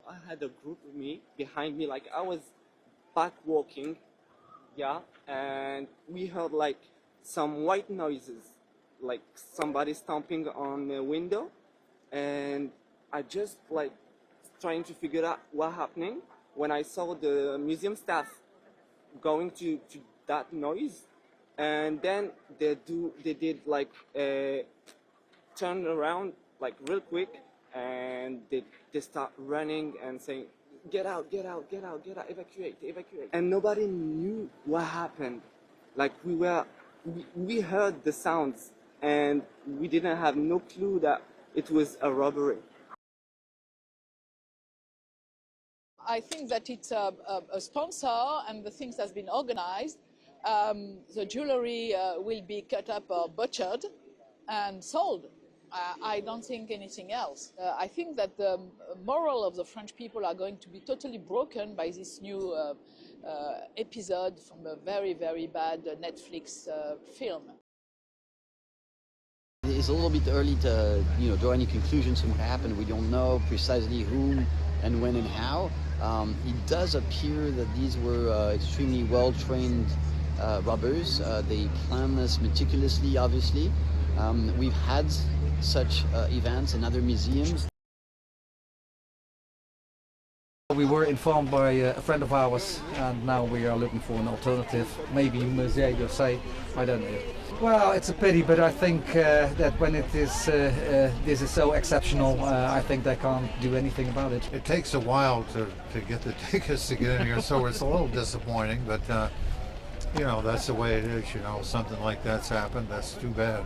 I had a group of me behind me, like I was back walking, yeah, and we heard like some white noises, like somebody stomping on a window, and I just like trying to figure out what happening when I saw the museum staff going to that noise, and then they did like turn around like real quick, and they start running and saying, get out, get out, get out, get out, evacuate, evacuate. And nobody knew what happened. Like we heard the sounds and we didn't have no clue that it was a robbery. I think that it's a sponsor and the things that's been organized. The jewelry will be cut up or butchered and sold. I don't think anything else. I think that the moral of the French people are going to be totally broken by this new episode from a very, very bad Netflix film. It's a little bit early to draw any conclusions from what happened. We don't know precisely whom and when and how. It does appear that these were extremely well-trained robbers. They planned this meticulously, obviously. We've had such events in other museums. We were informed by a friend of ours, and now we are looking for an alternative, maybe Musée d'Orsay, I don't know. Well, it's a pity, but I think that when it is this is so exceptional, I think they can't do anything about it. It takes a while to get the tickets to get in here, so it's a little disappointing, but that's the way it is, something like that's happened, that's too bad.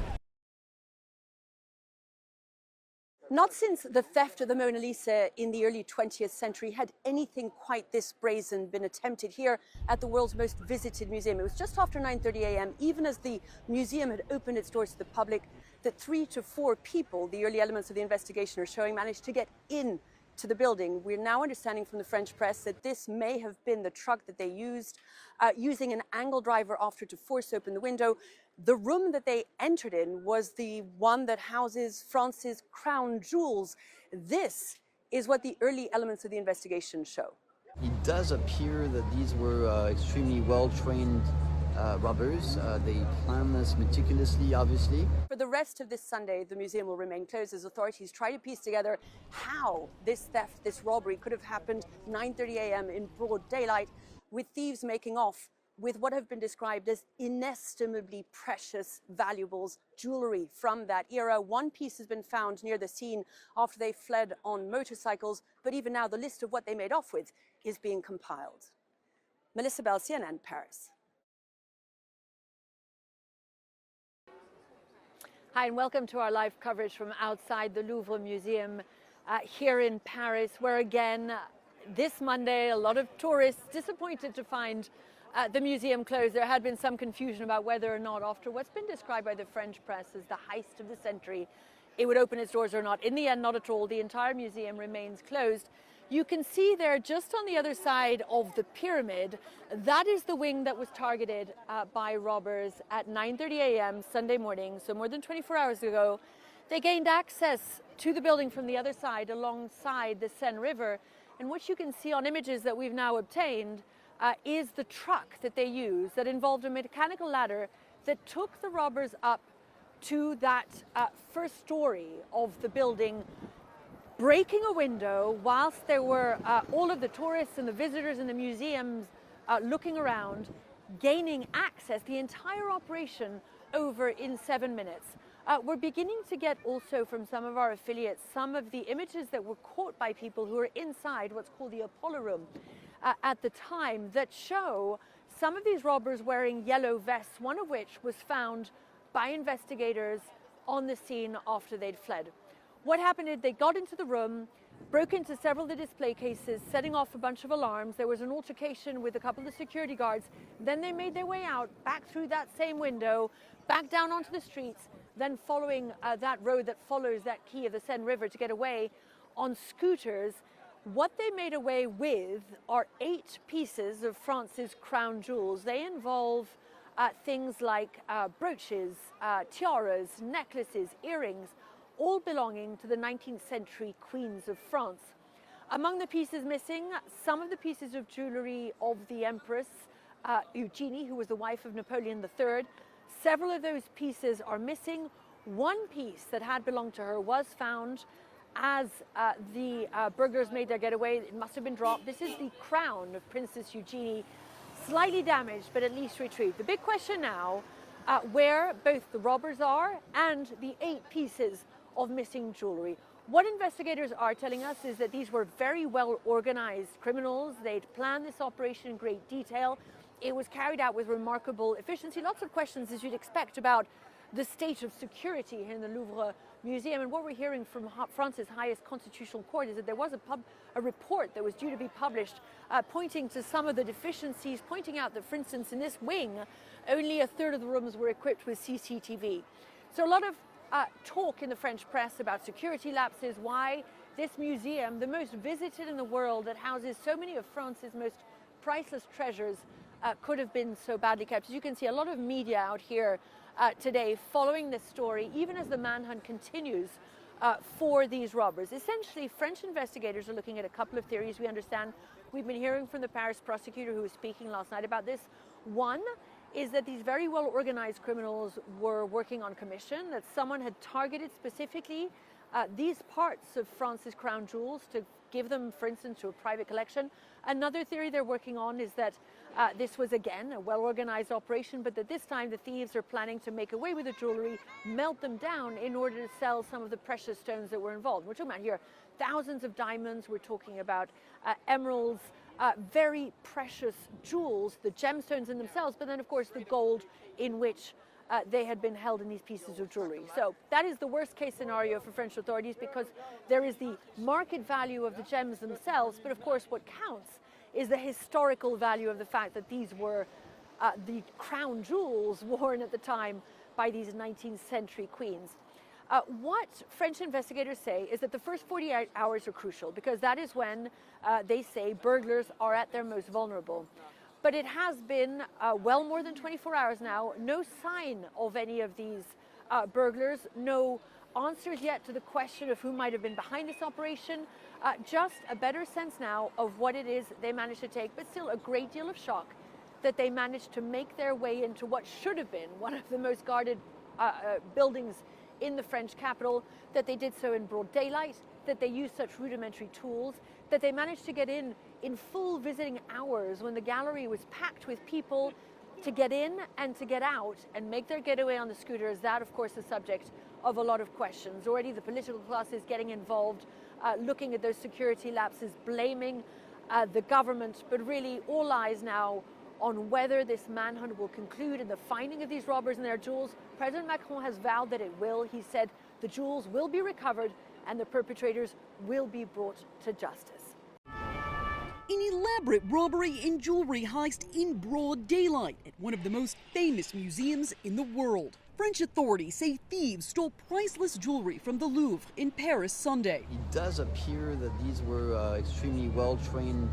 Not since the theft of the Mona Lisa in the early 20th century had anything quite this brazen been attempted here at the world's most visited museum. It was just after 9:30 a.m., even as the museum had opened its doors to the public, that 3 to 4 people, the early elements of the investigation are showing, managed to get in to the building. We're now understanding from the French press that this may have been the truck that they used, using an angle driver after to force open the window. The room that they entered in was the one that houses France's crown jewels. This is what the early elements of the investigation show. It does appear that these were extremely well-trained robbers. They planned this meticulously, obviously. For the rest of this Sunday, the museum will remain closed as authorities try to piece together how this theft, this robbery could have happened 9:30 a.m. in broad daylight, with thieves making off with what have been described as inestimably precious valuables, jewelry from that era. One piece has been found near the scene after they fled on motorcycles, but even now the list of what they made off with is being compiled. Melissa Bell, CNN, Paris. Hi, and welcome to our live coverage from outside the Louvre Museum here in Paris, where again, this Monday, a lot of tourists disappointed to find the museum closed. There had been some confusion about whether or not, after what's been described by the French press as the heist of the century, it would open its doors or not. In the end, not at all. The entire museum remains closed. You can see there, just on the other side of the pyramid, that is the wing that was targeted by robbers at 9:30 a.m. Sunday morning, so more than 24 hours ago. They gained access to the building from the other side, alongside the Seine River. And what you can see on images that we've now obtained is the truck that they used that involved a mechanical ladder that took the robbers up to that first story of the building, breaking a window whilst there were all of the tourists and the visitors in the museums looking around, gaining access, the entire operation over in 7 minutes. We're beginning to get also from some of our affiliates some of the images that were caught by people who are inside what's called the Apollo room at the time, that show some of these robbers wearing yellow vests, one of which was found by investigators on the scene after they'd fled. What happened is they got into the room, broke into several of the display cases, setting off a bunch of alarms. There was an altercation with a couple of security guards. Then they made their way out, back through that same window, back down onto the streets, then following that road that follows that quay of the Seine River to get away on scooters. What they made away with are 8 pieces of France's crown jewels. They involve things like brooches, tiaras, necklaces, earrings, all belonging to the 19th century queens of France. Among the pieces missing, some of the pieces of jewelry of the Empress Eugenie, who was the wife of Napoleon III. Several of those pieces are missing. One piece that had belonged to her was found as the burglars made their getaway. It must have been dropped. This is the crown of Princess Eugenie, slightly damaged, but at least retrieved. The big question now, where both the robbers are and the 8 pieces of missing jewelry. What investigators are telling us is that these were very well organized criminals. They'd planned this operation in great detail. It was carried out with remarkable efficiency. Lots of questions, as you'd expect, about the state of security here in the Louvre Museum. And what we're hearing from France's highest constitutional court is that there was a report that was due to be published pointing to some of the deficiencies, pointing out that, for instance, in this wing, only a third of the rooms were equipped with CCTV. So a lot of talk in the French press about security lapses, why this museum, the most visited in the world, that houses so many of France's most priceless treasures, could have been so badly kept. As you can see, a lot of media out here today following this story, even as the manhunt continues for these robbers. Essentially, French investigators are looking at a couple of theories. We understand, we've been hearing from the Paris prosecutor who was speaking last night about this. One is that these very well organized criminals were working on commission, that someone had targeted specifically these parts of France's crown jewels to give them, for instance, to a private collection. Another theory they're working on is that this was, again, a well-organized operation, but that this time the thieves are planning to make away with the jewelry, melt them down in order to sell some of the precious stones that were involved. We're talking about here thousands of diamonds, we're talking about emeralds, very precious jewels, the gemstones in themselves, but then, of course, the gold in which they had been held in these pieces of jewelry. So that is the worst case scenario for French authorities, because there is the market value of the gems themselves, but of course what counts is the historical value of the fact that these were the crown jewels worn at the time by these 19th century queens. What French investigators say is that the first 48 hours are crucial, because that is when they say burglars are at their most vulnerable. But it has been well more than 24 hours now, no sign of any of these burglars, no answers yet to the question of who might have been behind this operation, just a better sense now of what it is they managed to take, but still a great deal of shock that they managed to make their way into what should have been one of the most guarded buildings in the French capital, that they did so in broad daylight, that they used such rudimentary tools, that they managed to get in full visiting hours when the gallery was packed with people, to get in and to get out and make their getaway on the scooters. That, of course, is the subject of a lot of questions. Already the political class is getting involved, looking at those security lapses, blaming the government, but really all eyes now on whether this manhunt will conclude in the finding of these robbers and their jewels. President Macron has vowed that it will. He said the jewels will be recovered and the perpetrators will be brought to justice. An elaborate robbery and jewelry heist in broad daylight at one of the most famous museums in the world. French authorities say thieves stole priceless jewelry from the Louvre in Paris Sunday. It does appear that these were extremely well-trained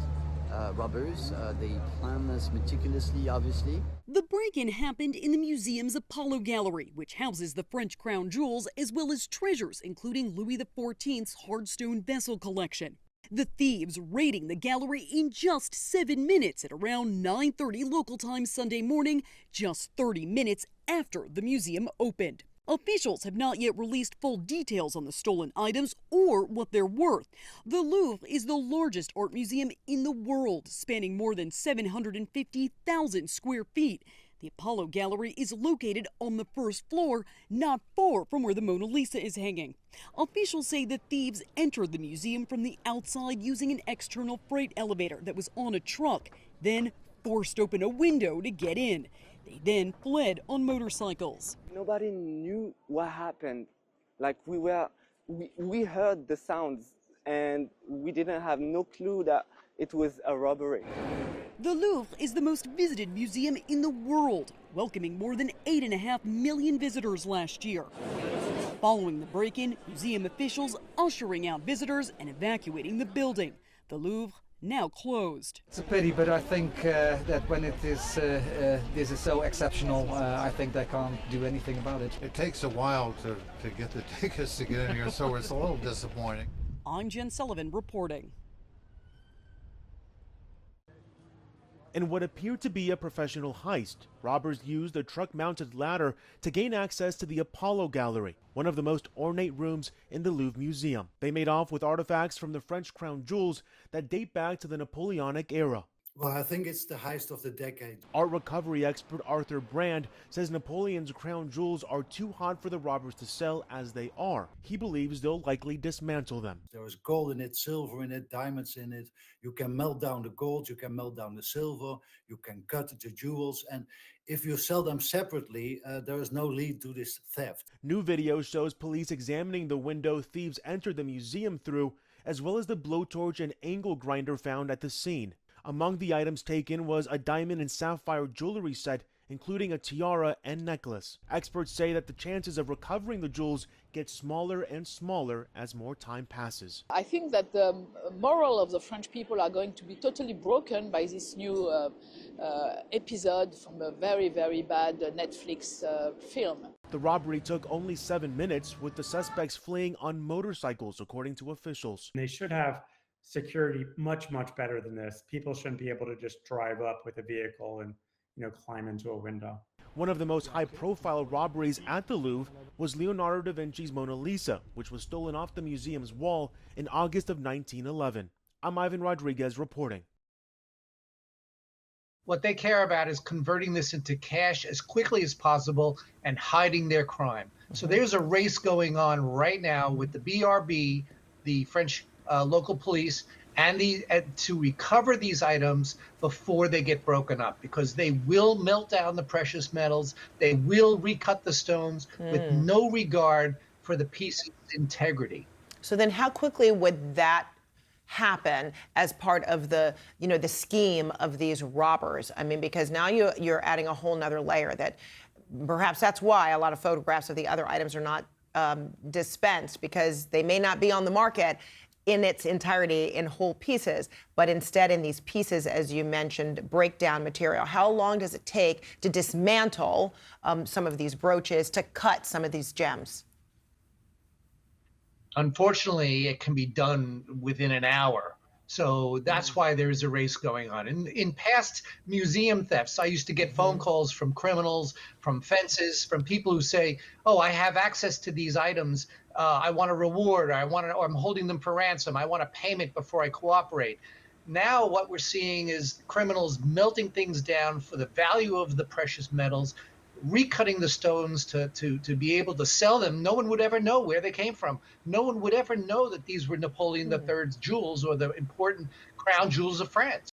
robbers. They planned this meticulously, obviously. The break-in happened in the museum's Apollo Gallery, which houses the French crown jewels as well as treasures, including Louis XIV's hardstone vessel collection. The thieves raiding the gallery in just 7 minutes at around 9:30 local time Sunday morning, just 30 minutes after the museum opened. Officials have not yet released full details on the stolen items or what they're worth. The Louvre is the largest art museum in the world, spanning more than 750,000 square feet. The Apollo Gallery is located on the first floor, not far from where the Mona Lisa is hanging. Officials say the thieves entered the museum from the outside using an external freight elevator that was on a truck, then forced open a window to get in. They then fled on motorcycles. Nobody knew what happened. Like we heard the sounds and we didn't have no clue that it was a robbery. The Louvre is the most visited museum in the world, welcoming more than 8.5 million visitors last year. Following the break-in, museum officials ushering out visitors and evacuating the building. The Louvre now closed. It's a pity, but I think that when it is this is so exceptional, I think they can't do anything about it. It takes a while to get the tickets to get in here, so it's a little disappointing. I'm Jen Sullivan reporting. In what appeared to be a professional heist, robbers used a truck-mounted ladder to gain access to the Apollo Gallery, one of the most ornate rooms in the Louvre Museum. They made off with artifacts from the French crown jewels that date back to the Napoleonic era. Well, I think it's the heist of the decade. Art recovery expert Arthur Brand says Napoleon's crown jewels are too hot for the robbers to sell as they are. He believes they'll likely dismantle them. There is gold in it, silver in it, diamonds in it. You can melt down the gold, you can melt down the silver, you can cut the jewels. And if you sell them separately, there is no lead to this theft. New video shows police examining the window thieves entered the museum through, as well as the blowtorch and angle grinder found at the scene. Among the items taken was a diamond and sapphire jewelry set, including a tiara and necklace. Experts say that the chances of recovering the jewels get smaller and smaller as more time passes. I think that the moral of the French people are going to be totally broken by this new episode from a very, very bad Netflix film. The robbery took only 7 minutes, with the suspects fleeing on motorcycles, according to officials. They should have security much better than this. People shouldn't be able to just drive up with a vehicle and climb into a window. One of the most high-profile robberies at the Louvre was Leonardo da Vinci's Mona Lisa, which was stolen off the museum's wall in August of 1911. I'm Ivan Rodriguez reporting. What they care about is converting this into cash as quickly as possible and hiding their crime. So there's a race going on right now with the BRB, the French local police, and to recover these items before they get broken up, because they will melt down the precious metals, they will recut the stones with no regard for the piece's integrity. So then how quickly would that happen as part of the the scheme of these robbers? I mean, because now you're adding a whole nother layer that perhaps that's why a lot of photographs of the other items are not dispensed, because they may not be on the market in its entirety in whole pieces, but instead in these pieces, as you mentioned, breakdown material. How long does it take to dismantle some of these brooches, to cut some of these gems? Unfortunately, it can be done within an hour. So that's why there's a race going on. In past museum thefts, I used to get phone calls from criminals, from fences, from people who say, oh, I have access to these items. I want a reward, or I'm holding them for ransom. I want a payment before I cooperate. Now what we're seeing is criminals melting things down for the value of the precious metals, recutting the stones to be able to sell them. No one would ever know where they came from. No one would ever know that these were Napoleon III's jewels or the important crown jewels of France.